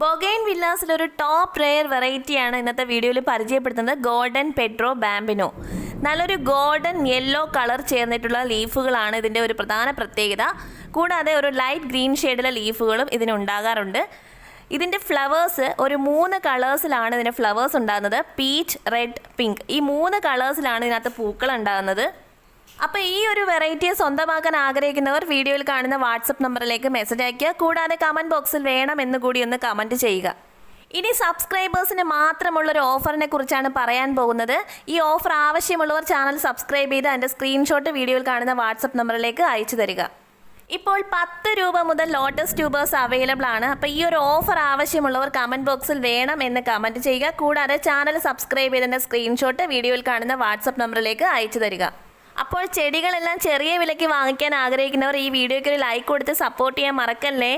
ബൊഗൈൻ വില്ലാസിലൊരു top rare വെറൈറ്റിയാണ് ഇന്നത്തെ വീഡിയോയിൽ പരിചയപ്പെടുത്തുന്നത്. Golden petro bambino. നല്ലൊരു ഗോൾഡൻ യെല്ലോ കളർ ചേർന്നിട്ടുള്ള ലീഫുകളാണ് ഇതിൻ്റെ ഒരു പ്രധാന പ്രത്യേകത. കൂടാതെ ഒരു ലൈറ്റ് ഗ്രീൻ ഷെയ്ഡിലെ ലീഫുകളും ഇതിനുണ്ടാകാറുണ്ട്. ഇതിൻ്റെ ഫ്ലവേഴ്സ് ഒരു 3 കളേഴ്സിലാണ് ഇതിൻ്റെ ഫ്ലവേഴ്സ് ഉണ്ടാകുന്നത്. പീച്ച്, റെഡ്, പിങ്ക്, ഈ 3 കളേഴ്സിലാണ് ഇതിനകത്ത് പൂക്കൾ ഉണ്ടാകുന്നത്. അപ്പോൾ ഈ ഒരു വെറൈറ്റിയെ സ്വന്തമാക്കാൻ ആഗ്രഹിക്കുന്നവർ വീഡിയോയിൽ കാണുന്ന വാട്സപ്പ് നമ്പറിലേക്ക് മെസ്സേജ് അയയ്ക്കുക. കൂടാതെ കമൻറ്റ് ബോക്സിൽ വേണമെന്ന് കൂടി ഒന്ന് കമൻറ്റ് ചെയ്യുക. ഇനി സബ്സ്ക്രൈബേഴ്സിന് മാത്രമുള്ളൊരു ഓഫറിനെ കുറിച്ചാണ് പറയാൻ പോകുന്നത്. ഈ ഓഫർ ആവശ്യമുള്ളവർ ചാനൽ സബ്സ്ക്രൈബ് ചെയ്ത് അതിൻ്റെ സ്ക്രീൻഷോട്ട് വീഡിയോയിൽ കാണുന്ന വാട്സപ്പ് നമ്പറിലേക്ക് അയച്ചു തരിക. ഇപ്പോൾ 10 രൂപ മുതൽ ലോട്ടസ് ട്യൂബേഴ്സ് അവൈലബിൾ ആണ്. അപ്പോൾ ഈ ഒരു ഓഫർ ആവശ്യമുള്ളവർ കമൻറ്റ് ബോക്സിൽ വേണം എന്ന് കമൻറ്റ് ചെയ്യുക. കൂടാതെ ചാനൽ സബ്സ്ക്രൈബ് ചെയ്തതിൻ്റെ സ്ക്രീൻഷോട്ട് വീഡിയോയിൽ കാണുന്ന വാട്സപ്പ് നമ്പറിലേക്ക് അയച്ചു തരിക. അപ്പോൾ ചെടികളെല്ലാം ചെറിയ വിലയ്ക്ക് വാങ്ങിക്കാൻ ആഗ്രഹിക്കുന്നവർ ഈ വീഡിയോയ്ക്ക് ഒരു ലൈക്ക് കൊടുത്ത് സപ്പോർട്ട് ചെയ്യാൻ മറക്കല്ലേ.